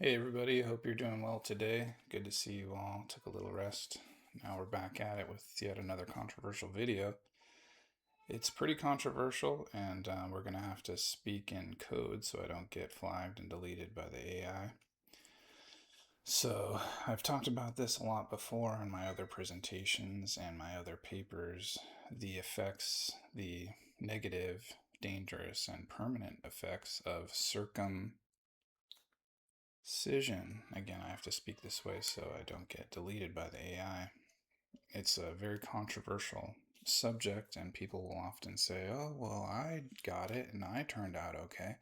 Hey everybody, hope you're doing well today. Good to see you all. Took a little rest. Now we're back at it with yet another controversial video. It's pretty controversial, and we're going to have to speak in code so I don't get flagged and deleted by the AI. So, I've talked about this a lot before in my other presentations and my other papers. The effects, the negative, dangerous, and permanent effects of circumcision. Again, I have to speak this way so I don't get deleted by the AI. It's a very controversial subject, and people will often say, oh, well, I got it and I turned out okay.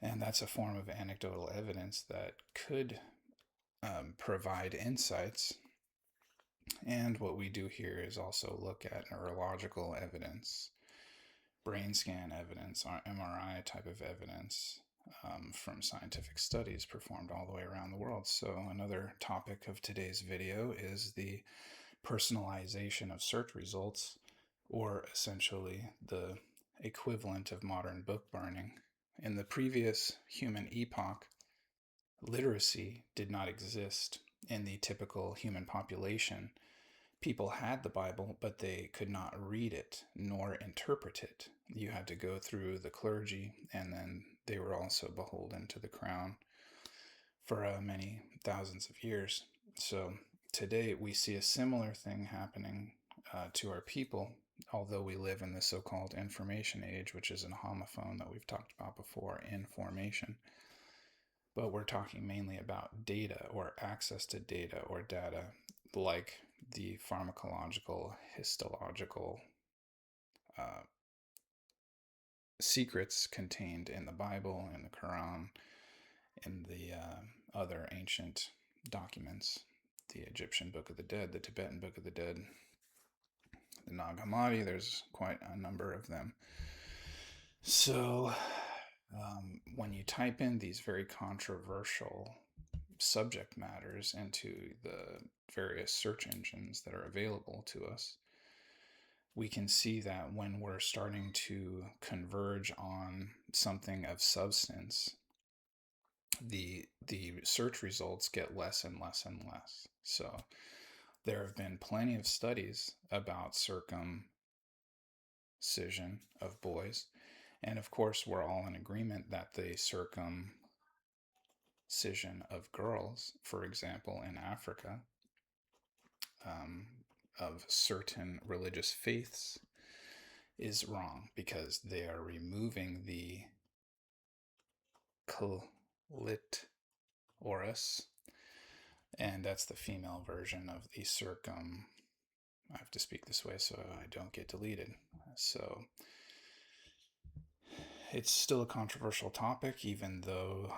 And that's a form of anecdotal evidence that could provide insights. And what we do here is also look at neurological evidence, brain scan evidence, or MRI type of evidence from scientific studies performed all the way around the world. So another topic of today's video is the personalization of search results, or essentially the equivalent of modern book burning. In the previous human epoch, literacy did not exist in the typical human population. People had the Bible, but they could not read it nor interpret it. You had to go through the clergy, and then they were also beholden to the crown for many thousands of years. So today we see a similar thing happening to our people, although we live in the so-called information age, which is an homophone that we've talked about before, information. But we're talking mainly about data or access to data or data like the pharmacological, histological secrets contained in the Bible, in the Quran, in the other ancient documents, the Egyptian Book of the Dead, the Tibetan Book of the Dead, the Nag Hammadi. There's quite a number of them. So when you type in these very controversial subject matters into the various search engines that are available to us, we can see that when we're starting to converge on something of substance, the search results get less and less and less. So there have been plenty of studies about circumcision of boys, and of course we're all in agreement that the circumcision of girls, for example, in Africa, of certain religious faiths, is wrong because they are removing the clitoris, and that's the female version of the circum. I have to speak this way so I don't get deleted. So it's still a controversial topic, even though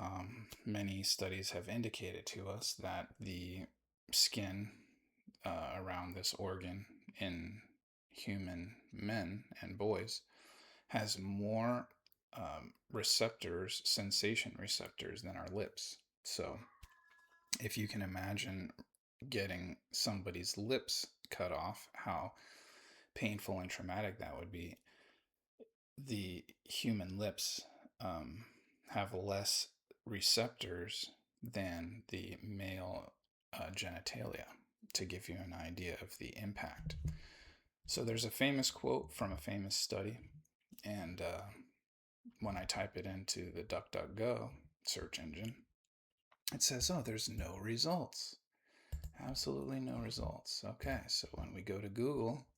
many studies have indicated to us that the skin around this organ in human men and boys has more receptors, sensation receptors, than our lips. So if you can imagine getting somebody's lips cut off, how painful and traumatic that would be. The human lips have less receptors than the male genitalia, to give you an idea of the impact. So there's a famous quote from a famous study, and when I type it into the DuckDuckGo search engine, it says, oh, there's no results. Absolutely no results. Okay, so when we go to Google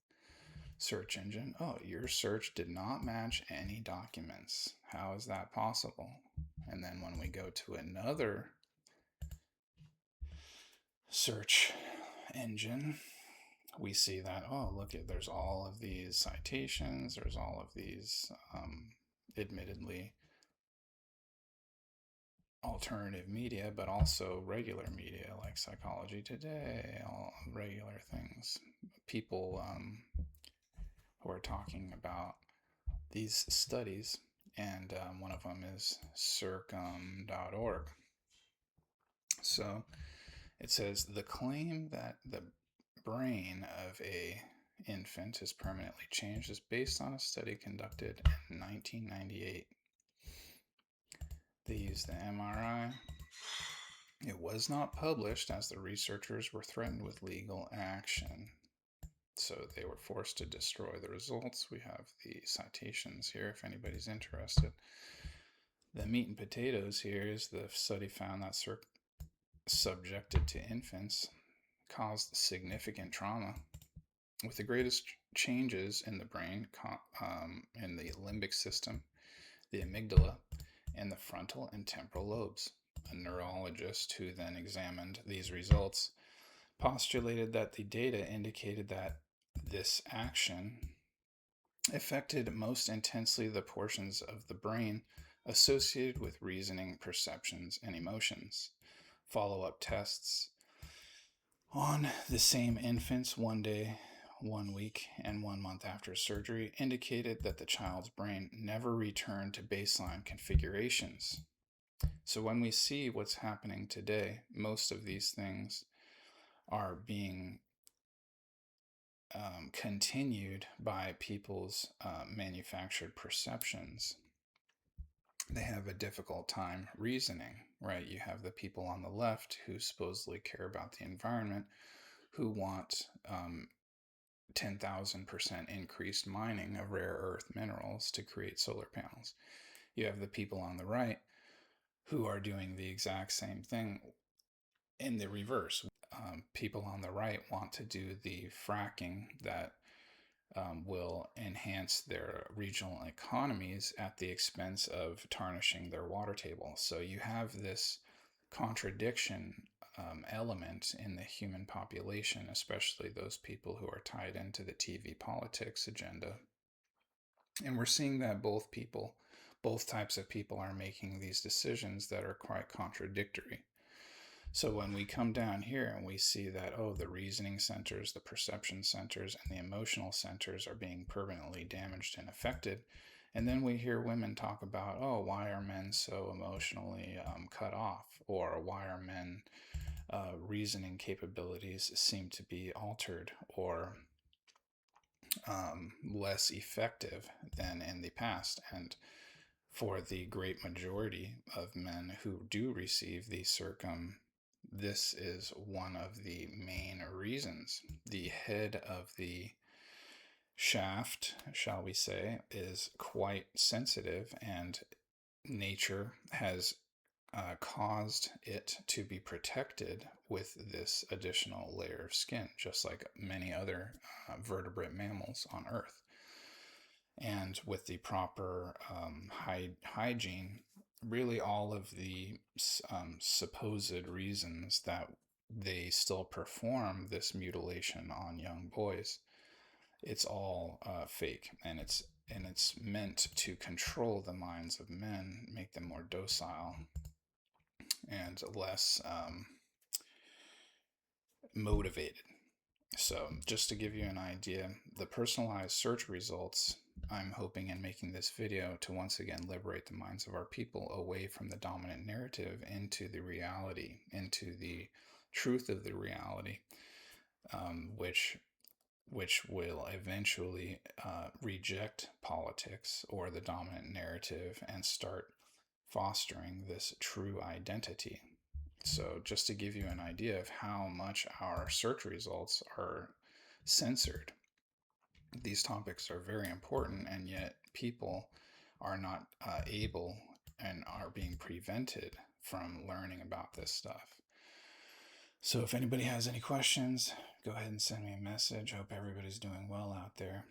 search engine, oh, your search did not match any documents. How is that possible? And then when we go to another search engine, we see that, oh, look, there's all of these citations, there's all of these admittedly alternative media, but also regular media like Psychology Today, all regular things. People who are talking about these studies, and one of them is circum.org. So it says the claim that the brain of a infant is permanently changed is based on a study conducted in 1998. They used the MRI It was not published as the researchers were threatened with legal action. So they were forced to destroy the results. We have the citations here if anybody's interested. The meat and potatoes here is the study found that subjected to infants caused significant trauma with the greatest changes in the brain, in the limbic system, the amygdala, and the frontal and temporal lobes. A neurologist who then examined these results postulated that the data indicated that this action affected most intensely the portions of the brain associated with reasoning, perceptions, and emotions. Follow-up tests on the same infants 1 day, 1 week, and 1 month after surgery indicated that the child's brain never returned to baseline configurations. So when we see what's happening today, most of these things are being continued by people's manufactured perceptions. They have a difficult time reasoning, right? You have the people on the left who supposedly care about the environment, who want 10,000% increased mining of rare earth minerals to create solar panels. You have the people on the right who are doing the exact same thing in the reverse. People on the right want to do the fracking that will enhance their regional economies at the expense of tarnishing their water table. So you have this contradiction element in the human population, especially those people who are tied into the TV politics agenda. And we're seeing that both types of people are making these decisions that are quite contradictory. So when we come down here and we see that, oh, the reasoning centers, the perception centers, and the emotional centers are being permanently damaged and affected, and then we hear women talk about, oh, why are men so emotionally cut off? Or why are men reasoning capabilities seem to be altered or less effective than in the past? And for the great majority of men who do receive the this is one of the main reasons. The head of the shaft, shall we say, is quite sensitive, and nature has caused it to be protected with this additional layer of skin, just like many other vertebrate mammals on Earth. And with the proper hygiene, really all of the supposed reasons that they still perform this mutilation on young boys, it's all fake, and it's meant to control the minds of men, make them more docile and less motivated. So just to give you an idea, the personalized search results, I'm hoping in making this video to once again liberate the minds of our people away from the dominant narrative into the reality, into the truth of the reality, which will eventually reject politics or the dominant narrative and start fostering this true identity. So just to give you an idea of how much our search results are censored, these topics are very important, and yet people are not able and are being prevented from learning about this stuff. So if anybody has any questions, go ahead and send me a message. Hope everybody's doing well out there.